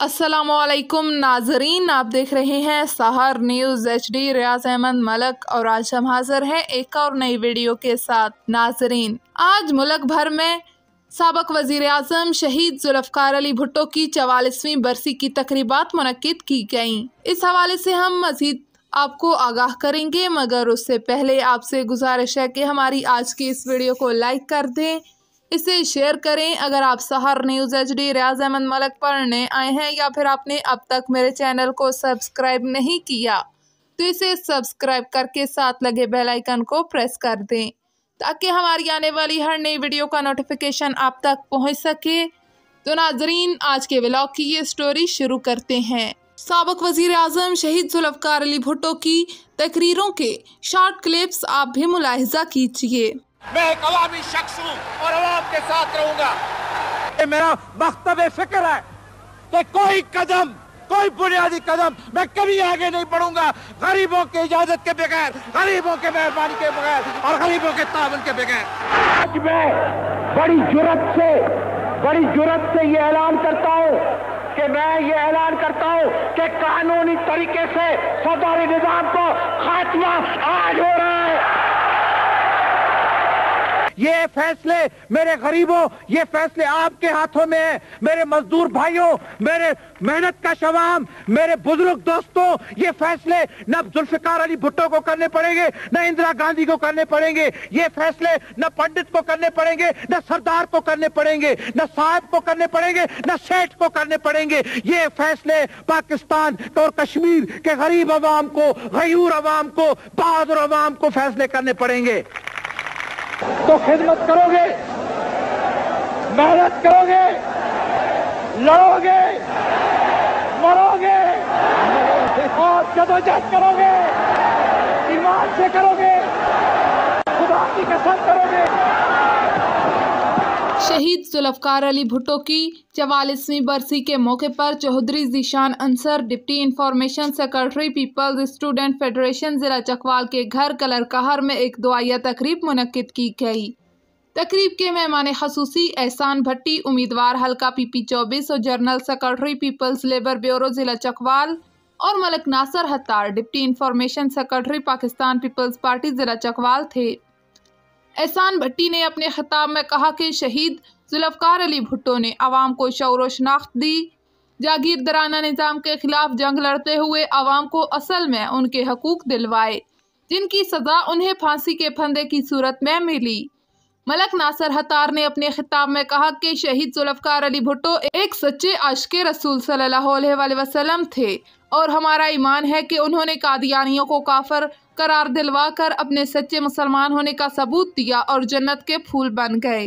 अस्सलामुअलैकुम नाजरीन, आप देख रहे हैं सहर न्यूज़ HD। रियाज अहमद मलक और आज हम हाजिर हैं एक और नई वीडियो के साथ। नाजरीन, आज मुल्क भर में साबिक वज़ीर आज़म शहीद जुल्फ़िकार अली भुट्टो की 44वीं बरसी की तकरीबात मुनक्किद की गईं। इस हवाले से हम मज़ीद आपको आगाह करेंगे, मगर उससे पहले आपसे गुजारिश है कि हमारी आज की इस वीडियो को लाइक कर दें, इसे शेयर करें। अगर आप सहर न्यूज़ HD रियाज अहमद मलक पर नए आए हैं या फिर आपने अब तक मेरे चैनल को सब्सक्राइब नहीं किया तो इसे सब्सक्राइब करके साथ लगे बेल आइकन को प्रेस कर दें ताकि हमारी आने वाली हर नई वीडियो का नोटिफिकेशन आप तक पहुंच सके। तो नाजरीन, आज के व्लॉग की ये स्टोरी शुरू करते हैं। साबिक वज़ीर आज़म शहीद जुल्फ़िकार अली भुट्टो की तकरीरों के शॉर्ट क्लिप्स आप भी मुलाहिजा कीजिए। मैं एक अवामी शख्स हूँ और अवाम के साथ रहूंगा। ये मेरा मकतब फिक्र है कि कोई बुनियादी कदम मैं कभी आगे नहीं बढ़ूंगा गरीबों की इजाजत के बगैर, गरीबों के मेहरबानी के बगैर और गरीबों के ताबन के बगैर। आज मैं बड़ी जुर्रत से ये ऐलान करता हूँ कि कानूनी तरीके से सरकारी निजाम को खात्मा आज हो रहा है। ये फैसले मेरे गरीबों, ये फैसले आपके हाथों में है। मेरे मजदूर भाइयों, मेरे मेहनत का शवाम, मेरे बुजुर्ग दोस्तों, ये फैसले न जुल्फ़िकार अली भुट्टो को करने पड़ेंगे, न इंदिरा गांधी को करने पड़ेंगे। ये फैसले न पंडित को करने पड़ेंगे, न सरदार को करने पड़ेंगे, न साहब को करने पड़ेंगे, न सेठ को करने पड़ेंगे। ये फैसले पाकिस्तान और कश्मीर के गरीब अवाम को, गयूर अवाम को, बहादुर अवाम को फैसले करने पड़ेंगे। तो खिदमत करोगे, मेहनत करोगे, लड़ोगे, मरोगे और जदोजहद करोगे, ईमान से करोगे, खुदा की कसम करोगे। शहीद जुल्फ़िकार अली भुट्टो की 44वीं बरसी के मौके पर Chaudhry Zeeshan Ansar, deputy information secretary, peoples student federation ज़िला चकवाल के घर कलर कहर में एक दुआया तकरीब मुनक्किद की गई। तकरीब के मेहमान खसूसी एहसान भट्टी, उम्मीदवार हल्का PP 24 और general secretary people's labour bureau ज़िला चकवाल, और Malik Nasar Hattar, deputy information secretary Pakistan people's party ज़िला चकवाल थे। एहसान भट्टी ने अपने खिताब में कहा कि शहीद जुल्फ़िकार अली भुट्टो ने अवाम को शऊर व शनाख्त दी, जागीरदाराना निज़ाम के खिलाफ जंग लड़ते हुए अवाम को असल में उनके हकूक दिलवाए, जिनकी सज़ा उन्हें फांसी के फंदे की सूरत में मिली। मलिक नासर हत्तार ने अपने खिताब में कहा कि शहीद जुल्फ़िकार अली भुट्टो एक सच्चे आशिक़े रसूल सल्लल्लाहु अलैहि वसल्लम थे और हमारा ईमान है कि उन्होंने कादियानियों को काफिर करार दिलवा कर अपने सच्चे मुसलमान होने का सबूत दिया और जन्नत के फूल बन गए।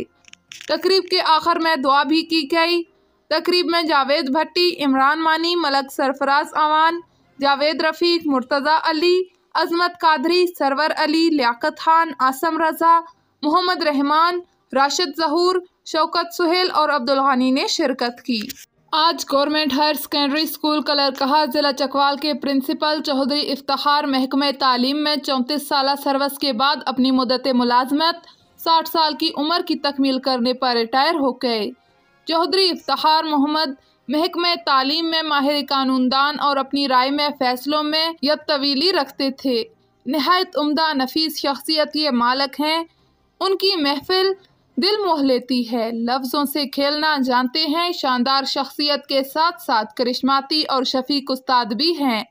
तकरीब के आखिर में दुआ भी की गई। तकरीब में जावेद भट्टी, इमरान मानी, मलक सरफराज अवान, जावेद रफ़ीक, मुर्तज़ा अली, अजमत कादरी, सरवर अली, लियाकत खान, आसम रजा, मोहम्मद रहमान, राशिद ज़हूर, शौकत सुहेल और अब्दुल गनी ने शिरकत की। आज government higher secondary school Kallar Kahar ज़िला चकवाल के प्रिंसिपल चौधरी इफ्तिखार महकमे तालीम में 34 साल सर्विस के बाद अपनी मुद्दत मुलाजमत 60 साल की उम्र की तकमील करने पर रिटायर हो गए। चौधरी इफ्तिखार मोहम्मद महकमे तालीम में माहिर कानूनदान और अपनी राय में फैसलों में यत्तवीली रखते थे। नहायत उम्दा नफीस शख्सियत ये मालक हैं। उनकी महफिल दिल मोह लेती है, लफ्ज़ों से खेलना जानते हैं। शानदार शख्सियत के साथ साथ करिश्माती और शफीक उस्ताद भी हैं।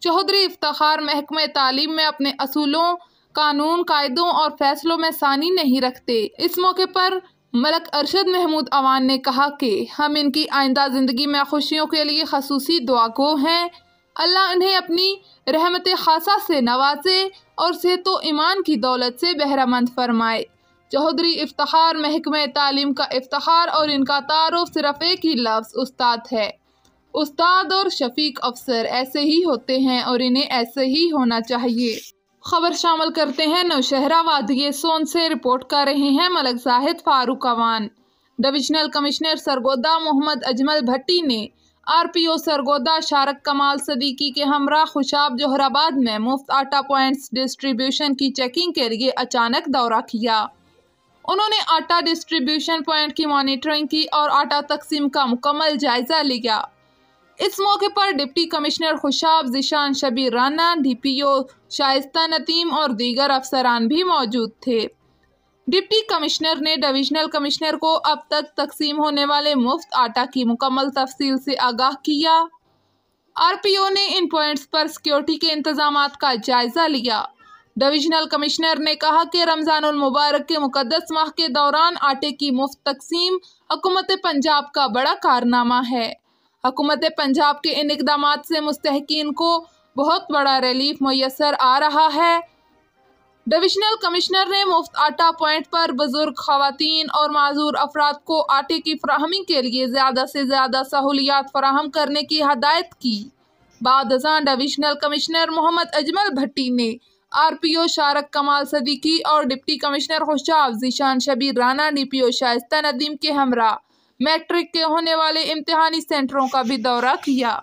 चौधरी इफ्तिखार महकमे तालीम में अपने असूलों, कानून, कायदों और फैसलों में सानी नहीं रखते। इस मौके पर मलक अरशद महमूद अवान ने कहा कि हम इनकी आइंदा ज़िंदगी में खुशियों के लिए खसूसी दुआगो हैं। अल्लाह उन्हें अपनी रहमत खासा से नवाजे और सेहत व ईमान की दौलत से बहरामंद फरमाए। चौधरी इफ्तिखार महकमे तालीम का इफ्तिखार और इनका तारुफ सिर्फ एक ही लफ्ज़ उस्ताद है। उस्ताद और शफीक अफसर ऐसे ही होते हैं और इन्हें ऐसे ही होना चाहिए। खबर शामिल करते हैं नौशहरा वादिये सोन से। रिपोर्ट कर रहे हैं मलक जाहिद फारूक अवान। डिविजनल कमिश्नर सरगोदा मोहम्मद अजमल भट्टी ने RPO सरगोदा शारक कमाल सदीकी के हमरा खुशाब जोहराबाद में मुफ्त आटा पॉइंट्स डिस्ट्रीब्यूशन की चेकिंग के लिए अचानक दौरा किया। उन्होंने आटा डिस्ट्रीब्यूशन पॉइंट की मॉनिटरिंग की और आटा तकसीम का मुकम्मल जायजा लिया। इस मौके पर deputy commissioner Khushab Zeeshan Shabbir Rana, DPO Shaista Nadeem और दीगर अफसरान भी मौजूद थे। डिप्टी कमिश्नर ने डिविजनल कमिश्नर को अब तक तकसीम होने वाले मुफ्त आटा की मुकम्मल तफसील से आगाह किया। RPO ने इन पॉइंट्स पर सिक्योरिटी के इंतजामात का जायजा लिया। डिविजनल कमिश्नर ने कहा कि रमज़ानुल मुबारक के मुकद्दस माह के दौरान आटे की मुफ्त तकसीम हुकूमत पंजाब का बड़ा कारनामा है। हुकूमत पंजाब के इन इक़दामात से मुस्तहकीन को बहुत बड़ा रिलीफ मुयस्सर आ रहा है। डिविजनल कमिश्नर ने मुफ्त आटा पॉइंट पर बुजुर्ग, खवातीन और माजूर अफराद को आटे की फराहमी के लिए ज़्यादा से ज़्यादा सहूलियात फराहम करने की हदायत की। बाद अज़ां डिविजनल कमिश्नर मोहम्मद अजमल भट्टी ने RPO शारक कमाल सदीकी और deputy commissioner Khushab Zeeshan Shabbir Rana, DPO Shaista Nadeem के हमरा मैट्रिक के होने वाले इम्तिहानी सेंटरों का भी दौरा किया।